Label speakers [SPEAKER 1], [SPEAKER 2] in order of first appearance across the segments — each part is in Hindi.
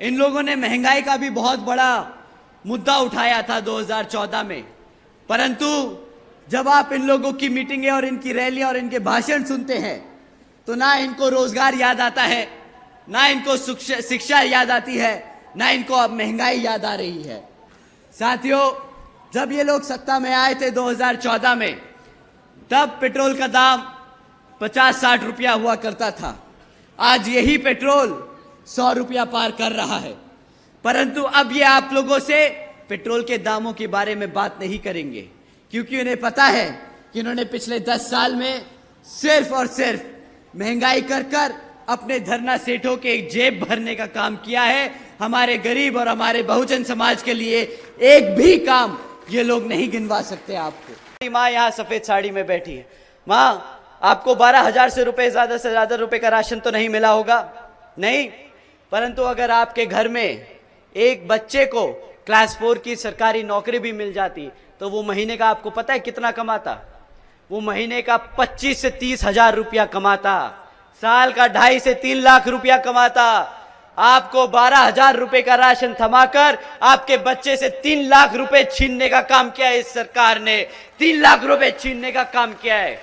[SPEAKER 1] इन लोगों ने महंगाई का भी बहुत बड़ा मुद्दा उठाया था 2014 में, परंतु जब आप इन लोगों की मीटिंगें और इनकी रैलियां और इनके भाषण सुनते हैं तो ना इनको रोजगार याद आता है, ना इनको शिक्षा याद आती है, ना इनको अब महंगाई याद आ रही है। साथियों, जब ये लोग सत्ता में आए थे 2014 में, तब पेट्रोल का दाम 50-60 रुपया हुआ करता था। आज यही पेट्रोल 100 रुपया पार कर रहा है, परंतु अब ये आप लोगों से पेट्रोल के दामों के बारे में बात नहीं करेंगे, क्योंकि उन्हें पता है कि उन्होंने पिछले 10 साल में सिर्फ और सिर्फ महंगाई कर कर अपने धरना सेठों के जेब भरने का काम किया है। हमारे गरीब और हमारे बहुजन समाज के लिए एक भी काम ये लोग नहीं गिनवा सकते आपको। माँ यहाँ सफेद साड़ी में बैठी है। माँ, आपको 12,000 से ज्यादा रुपए का राशन तो नहीं मिला होगा, नहीं, परंतु अगर आपके घर में एक बच्चे को क्लास 4 की सरकारी नौकरी भी मिल जाती तो वो महीने का आपको पता है कितना कमाता? वो महीने का 25 से 30 हजार रुपया कमाता, साल का 2.5 से 3 लाख रुपया कमाता। आपको 12,000 रुपए का राशन थमाकर आपके बच्चे से 3 लाख रुपए छीनने का काम किया है इस सरकार ने। 3 लाख रुपए छीनने का काम किया है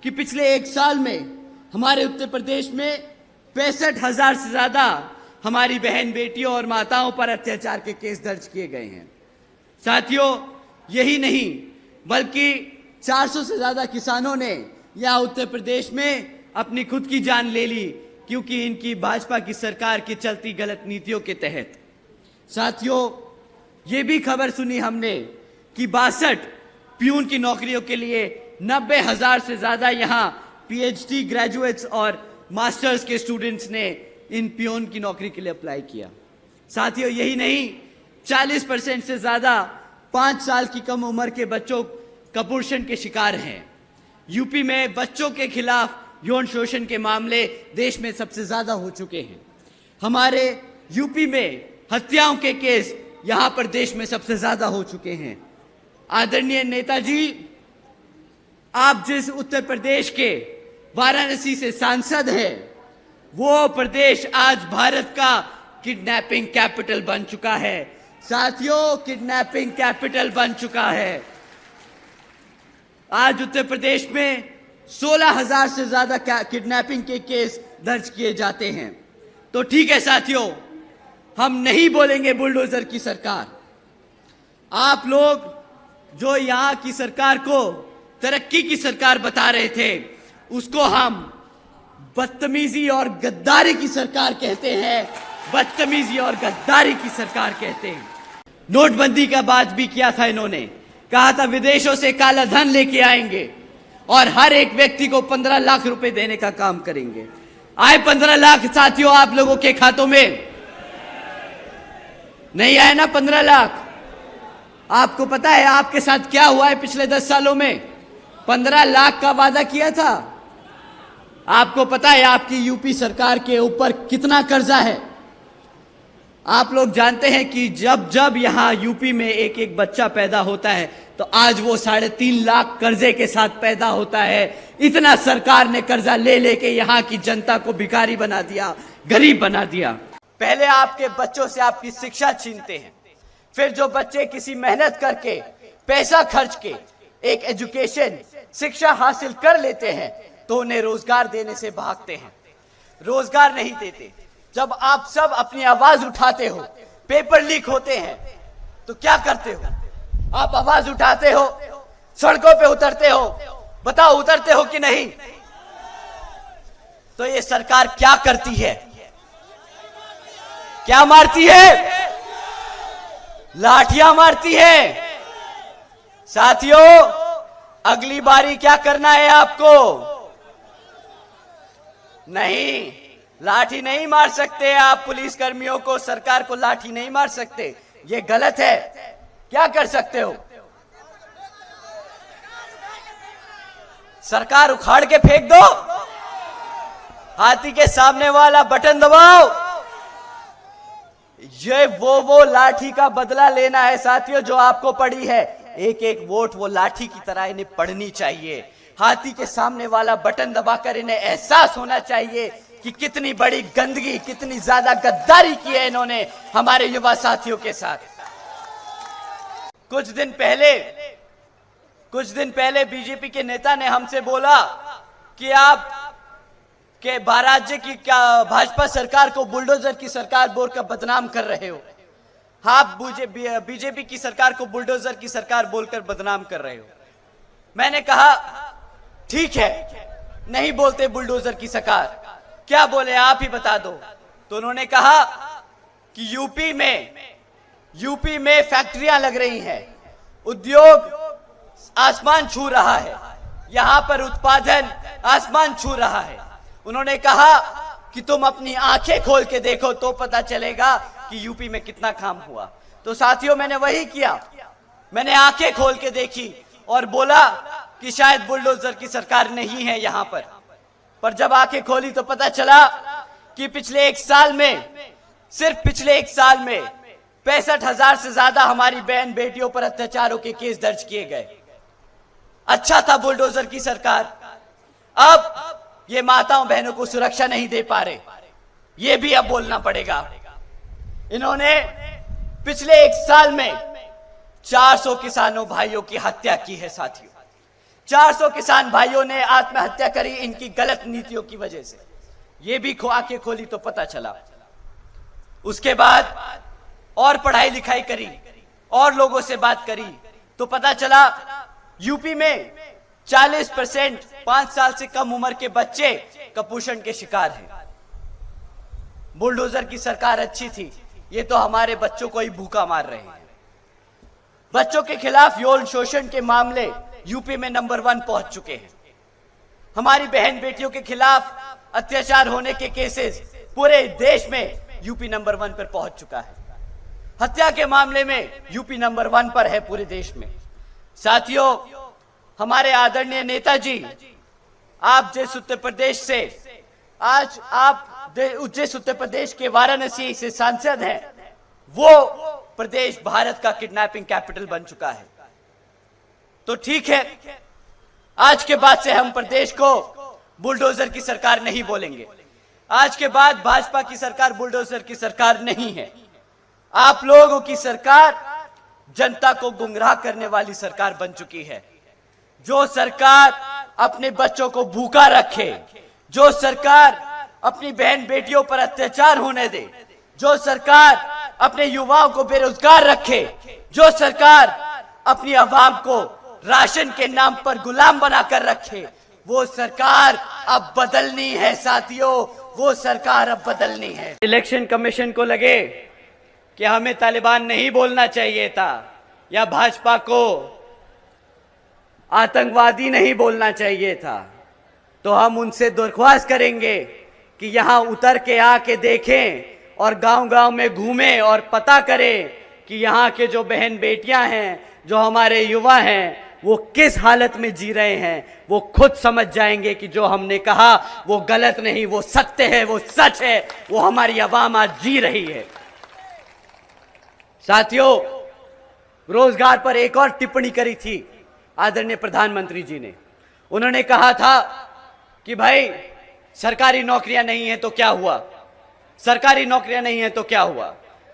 [SPEAKER 1] कि पिछले 1 साल में हमारे उत्तर प्रदेश में 65,000 से ज्यादा हमारी बहन बेटियों और माताओं पर अत्याचार के केस दर्ज किए गए हैं। साथियों, यही नहीं बल्कि 400 से ज्यादा किसानों ने यहाँ उत्तर प्रदेश में अपनी खुद की जान ले ली, क्योंकि इनकी भाजपा की सरकार की चलती गलत नीतियों के तहत। साथियों, ये भी खबर सुनी हमने कि 62 प्यून की नौकरियों के लिए 90,000 से ज्यादा यहाँ PhD ग्रेजुएट्स और मास्टर्स के स्टूडेंट्स ने इन प्यून की नौकरी के लिए अप्लाई किया। साथियों, यही नहीं, 40% से ज्यादा 5 साल की कम उम्र के बच्चों कुपोषण के शिकार हैं। यूपी में बच्चों के खिलाफ यौन शोषण के मामले देश में सबसे ज्यादा हो चुके हैं। हमारे यूपी में हत्याओं के केस यहां पर देश में सबसे ज्यादा हो चुके हैं। आदरणीय नेताजी, आप जिस उत्तर प्रदेश के वाराणसी से सांसद हैं, वो प्रदेश आज भारत का किडनैपिंग कैपिटल बन चुका है। साथियों, किडनैपिंग कैपिटल बन चुका है। आज उत्तर प्रदेश में 16,000 से ज्यादा किडनैपिंग के केस दर्ज किए जाते हैं। तो ठीक है साथियों, हम नहीं बोलेंगे बुलडोजर की सरकार। आप लोग जो यहां की सरकार को तरक्की की सरकार बता रहे थे, उसको हम बदतमीजी और गद्दारी की सरकार कहते हैं। बदतमीजी और गद्दारी की सरकार कहते हैं। नोटबंदी का बात भी किया था इन्होंने, कहा था विदेशों से काला धन लेके आएंगे और हर एक व्यक्ति को 15 लाख रुपए देने का काम करेंगे। आए 15 लाख साथियों आप लोगों के खातों में? नहीं आए ना 15 लाख। आपको पता है आपके साथ क्या हुआ है पिछले 10 सालों में? 15 लाख का वादा किया था। आपको पता है आपकी यूपी सरकार के ऊपर कितना कर्जा है? आप लोग जानते हैं कि जब जब यहां यूपी में एक एक बच्चा पैदा होता है तो आज वो 3.5 लाख कर्जे के साथ पैदा होता है। इतना सरकार ने कर्जा ले लेके यहां की जनता को भिखारी बना दिया, गरीब बना दिया। पहले आपके बच्चों से आपकी शिक्षा छीनते हैं, फिर जो बच्चे किसी मेहनत करके पैसा खर्च के एक एजुकेशन शिक्षा हासिल कर लेते हैं तो उन्हें रोजगार देने से भागते हैं, रोजगार नहीं देते। जब आप सब अपनी आवाज उठाते हो, पेपर लीक होते हैं, तो क्या करते हो? आप आवाज उठाते हो, सड़कों पे उतरते हो। बताओ, उतरते हो कि नहीं? तो ये सरकार क्या करती है? क्या मारती है? लाठियां मारती है। साथियों, अगली बारी क्या करना है आपको? नहीं, लाठी नहीं मार सकते आप पुलिस कर्मियों को, सरकार को लाठी नहीं मार सकते, ये गलत है। क्या कर सकते हो? सरकार उखाड़ के फेंक दो, हाथी के सामने वाला बटन दबाओ। ये वो लाठी का बदला लेना है साथियों जो आपको पड़ी है। एक एक वोट वो लाठी की तरह इन्हें पड़नी चाहिए। हाथी के सामने वाला बटन दबाकर इन्हें एहसास होना चाहिए कि कितनी बड़ी गंदगी, कितनी ज्यादा गद्दारी की है इन्होंने हमारे युवा साथियों के साथ। कुछ दिन पहले बीजेपी के नेता ने हमसे बोला कि आप के राज्य की क्या भाजपा सरकार को बुलडोजर की सरकार बोलकर बदनाम कर रहे हो। आप बीजेपी की सरकार को बुलडोजर की सरकार बोलकर बदनाम कर रहे हो। मैंने कहा ठीक है, नहीं बोलते बुलडोजर की सरकार, क्या बोले आप ही बता दो। तो उन्होंने कहा कि यूपी में फैक्ट्रियां लग रही हैं, उद्योग आसमान छू रहा है, यहां पर उत्पादन आसमान छू रहा है। उन्होंने कहा कि तुम अपनी आंखें खोल के देखो तो पता चलेगा कि यूपी में कितना काम हुआ। तो साथियों, मैंने वही किया, मैंने आंखें खोल के देखी और बोला कि शायद बुलडोजर की सरकार नहीं है यहां पर जब आंखें खोली तो पता चला कि पिछले एक साल में, सिर्फ पिछले एक साल में 65,000 से ज्यादा हमारी बहन बेटियों पर अत्याचारों के केस दर्ज किए गए। अच्छा था बुलडोजर की सरकार, अब ये माताओं बहनों को सुरक्षा नहीं दे पा रहे, ये भी अब बोलना पड़ेगा। इन्होंने पिछले एक साल में 400 किसानों भाइयों की हत्या की है साथियों। 400 किसान भाइयों ने आत्महत्या करी इनकी गलत नीतियों की वजह से। ये भी आंखें खोली तो पता चला। उसके बाद और पढ़ाई लिखाई करी और लोगों से बात करी तो पता चला यूपी में 40% 5 साल से कम उम्र के बच्चे कुपोषण के शिकार हैं। बुलडोजर की सरकार अच्छी थी, ये तो हमारे बच्चों को ही भूखा मार रहे हैं। बच्चों के खिलाफ यौन शोषण के मामले यूपी में नंबर 1 पहुंच चुके हैं। हमारी बहन बेटियों के खिलाफ अत्याचार होने के केसेस पूरे देश में यूपी नंबर 1 पर पहुंच चुका है। हत्या के मामले में यूपी नंबर 1 पर है पूरे देश में। साथियों, हमारे आदरणीय नेताजी, आप जिस उत्तर प्रदेश से आज आप जिस उत्तर प्रदेश के वाराणसी से सांसद हैं, वो प्रदेश भारत का किडनैपिंग कैपिटल बन चुका है। तो ठीक है, आज के बाद से हम प्रदेश को बुलडोजर की सरकार नहीं बोलेंगे। आज के बाद भाजपा की सरकार बुलडोजर की सरकार नहीं है। आप लोगों की सरकार जनता को गुमराह करने वाली सरकार बन चुकी है। जो सरकार अपने बच्चों को भूखा रखे, जो सरकार अपनी बहन बेटियों पर अत्याचार होने दे, जो सरकार अपने युवाओं को बेरोजगार रखे, जो सरकार अपनी आवाम को राशन के नाम पर गुलाम बनाकर रखे, वो सरकार अब बदलनी है साथियों, वो सरकार अब बदलनी है। इलेक्शन कमीशन को लगे कि हमें तालिबान नहीं बोलना चाहिए था या भाजपा को आतंकवादी नहीं बोलना चाहिए था, तो हम उनसे दरख्वास्त करेंगे कि यहां उतर के आके देखें और गांव-गांव में घूमें और पता करें कि यहां के जो बहन बेटियां हैं, जो हमारे युवा हैं, वो किस हालत में जी रहे हैं। वो खुद समझ जाएंगे कि जो हमने कहा वो गलत नहीं, वो सत्य है, वो सच है, वो हमारी आवाम आज जी रही है। साथियों, रोजगार पर एक और टिप्पणी करी थी आदरणीय प्रधानमंत्री जी ने। उन्होंने कहा था कि भाई सरकारी नौकरियां नहीं है तो क्या हुआ, सरकारी नौकरियां नहीं है तो क्या हुआ,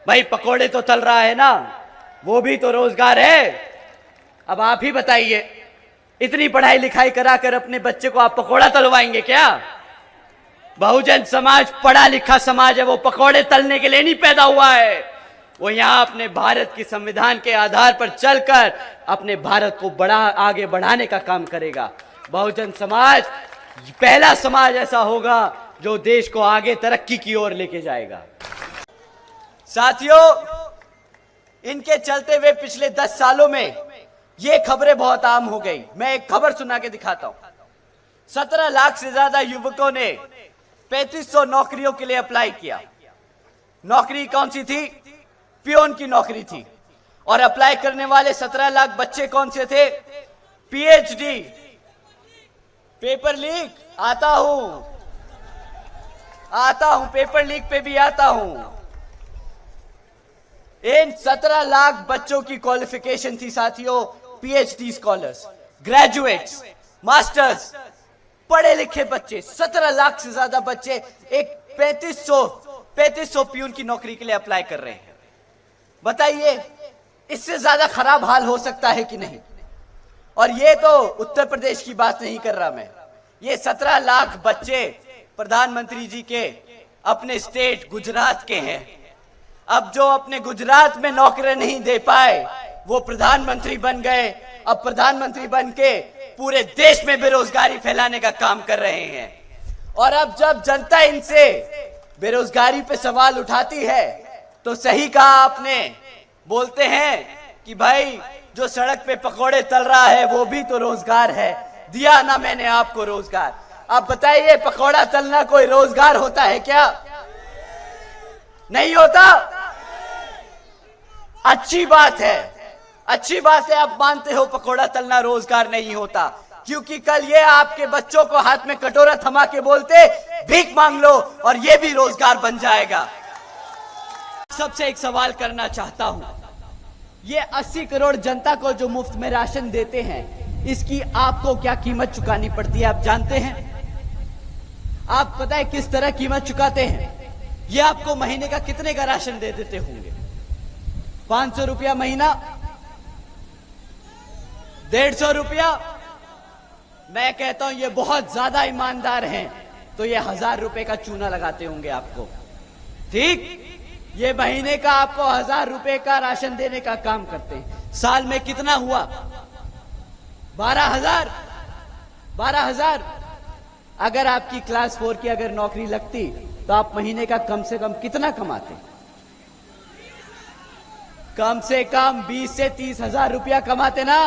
[SPEAKER 1] भाई पकोड़े तो तल रहा है ना, वो भी तो रोजगार है। अब आप ही बताइए, इतनी पढ़ाई लिखाई कराकर अपने बच्चे को आप पकोड़ा तलवाएंगे क्या? बहुजन समाज पढ़ा लिखा समाज है, वो पकोड़े तलने के लिए नहीं पैदा हुआ है। वो यहां अपने भारत की संविधान के आधार पर चलकर अपने भारत को आगे बढ़ाने का काम करेगा। बहुजन समाज पहला समाज ऐसा होगा जो देश को आगे तरक्की की ओर लेके जाएगा। साथियों, इनके चलते हुए पिछले 10 सालों में ये खबरें बहुत आम हो गई। मैं एक खबर सुना के दिखाता हूं। 17 लाख से ज्यादा युवकों ने 3500 नौकरियों के लिए अप्लाई किया। नौकरी कौन सी थी? पियोन की नौकरी थी। और अप्लाई करने वाले 17 लाख बच्चे कौन से थे? पीएचडी। पेपर लीक आता हूं, पेपर लीक पे भी आता हूं। इन 17 लाख बच्चों की क्वालिफिकेशन थी साथियों, पीएचडी स्कॉलर्स, ग्रेजुएट्स, मास्टर्स। पढ़े लिखे बच्चे, 17 लाख से ज्यादा बच्चे एक 3500 प्यून की नौकरी के लिए अप्लाई कर रहे हैं। बताइए इससे ज्यादा खराब हाल हो सकता है कि नहीं? और ये तो उत्तर प्रदेश की बात नहीं कर रहा मैं, ये 17 लाख बच्चे प्रधानमंत्री जी के अपने स्टेट गुजरात के हैं। अब जो अपने गुजरात में नौकरी नहीं दे पाए वो प्रधानमंत्री बन गए। अब प्रधानमंत्री बन के पूरे देश में बेरोजगारी फैलाने का काम कर रहे हैं। और अब जब जनता इनसे बेरोजगारी पे सवाल उठाती है तो सही कहा आपने, बोलते हैं कि भाई जो सड़क पे पकोड़े तल रहा है वो भी तो रोजगार है, दिया ना मैंने आपको रोजगार। आप बताइए पकोड़ा तलना कोई रोजगार होता है क्या? नहीं होता। अच्छी बात है, अच्छी बात है आप मानते हो पकोड़ा तलना रोजगार नहीं होता, क्योंकि कल ये आपके बच्चों को हाथ में कटोरा थमा के बोलते भीख मांग लो और ये भी रोजगार बन जाएगा। सबसे एक सवाल करना चाहता हूं, ये 80 करोड़ जनता को जो मुफ्त में राशन देते हैं इसकी आपको क्या कीमत चुकानी पड़ती है आप जानते हैं? आप पता है किस तरह कीमत चुकाते हैं? ये आपको महीने का कितने का राशन दे देते होंगे? 500 रुपया महीना, 150 रुपया। मैं कहता हूं ये बहुत ज्यादा ईमानदार हैं तो ये 1000 रुपए का चूना लगाते होंगे आपको। ठीक, ये महीने का आपको 1000 रुपए का राशन देने का काम करते हैं। साल में कितना हुआ? 12,000। 12,000। अगर आपकी क्लास 4 की अगर नौकरी लगती तो आप महीने का कम से कम कितना कमाते? कम से कम 20 से 30,000 रुपया कमाते ना?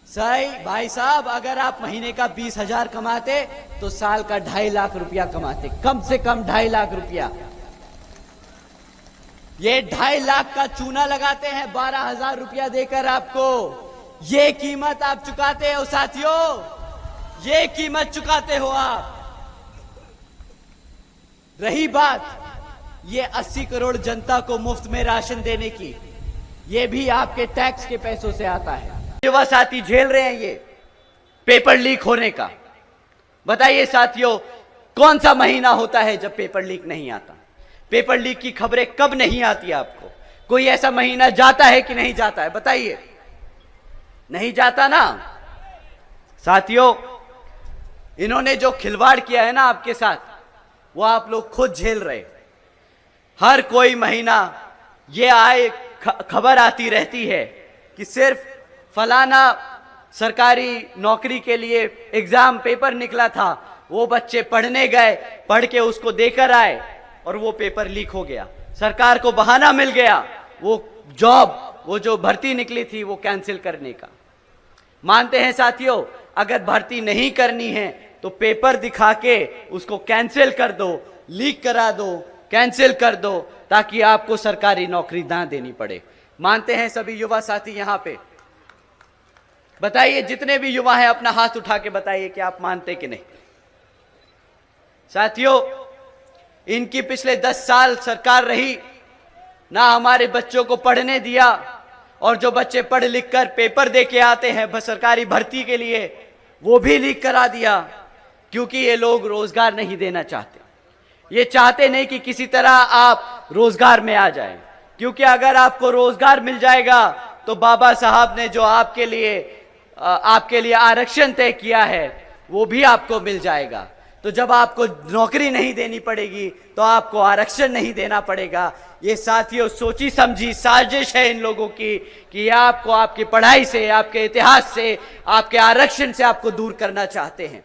[SPEAKER 1] सही भाई साहब, अगर आप महीने का 20,000 कमाते तो साल का 2.5 लाख रुपया कमाते, कम से कम 2.5 लाख रुपया। ये 2.5 लाख का चूना लगाते हैं 12,000 रुपया देकर आपको। ये कीमत आप चुकाते हो साथियों, ये कीमत चुकाते हो आप। रही बात ये 80 करोड़ जनता को मुफ्त में राशन देने की, ये भी आपके टैक्स के पैसों से आता है। युवा साथी झेल रहे हैं ये पेपर लीक होने का। बताइए साथियों, कौन सा महीना होता है जब पेपर लीक नहीं आता? पेपर लीक की खबरें कब नहीं आती आपको? कोई ऐसा महीना जाता है कि नहीं जाता है? बताइए, नहीं जाता ना। साथियों, इन्होंने जो खिलवाड़ किया है ना आपके साथ, वो आप लोग खुद झेल रहे। हर कोई महीना ये आए खबर आती रहती है कि सिर्फ फलाना सरकारी नौकरी के लिए एग्जाम पेपर निकला था, वो बच्चे पढ़ने गए, पढ़ के उसको देकर आए और वो पेपर लीक हो गया। सरकार को बहाना मिल गया वो जॉब, वो जो भर्ती निकली थी वो कैंसिल करने का। मानते हैं साथियों, अगर भर्ती नहीं करनी है तो पेपर दिखा के उसको कैंसिल कर दो, लीक करा दो, कैंसिल कर दो, ताकि आपको सरकारी नौकरी ना देनी पड़े। मानते हैं सभी युवा साथी यहां पे? बताइए, जितने भी युवा हैं अपना हाथ उठा के बताइए कि आप मानते कि नहीं? साथियों, इनकी पिछले 10 साल सरकार रही, ना हमारे बच्चों को पढ़ने दिया, और जो बच्चे पढ़ लिख कर पेपर दे के आते हैं सरकारी भर्ती के लिए, वो भी लीक करा दिया, क्योंकि ये लोग रोजगार नहीं देना चाहते। ये चाहते नहीं कि किसी तरह आप रोजगार में आ जाएं, क्योंकि अगर आपको रोजगार मिल जाएगा तो बाबा साहब ने जो आपके लिए आरक्षण तय किया है वो भी आपको मिल जाएगा। तो जब आपको नौकरी नहीं देनी पड़ेगी तो आपको आरक्षण नहीं देना पड़ेगा। ये साथियों सोची समझी साजिश है इन लोगों की कि आपको आपकी पढ़ाई से, आपके इतिहास से, आपके आरक्षण से आपको दूर करना चाहते हैं।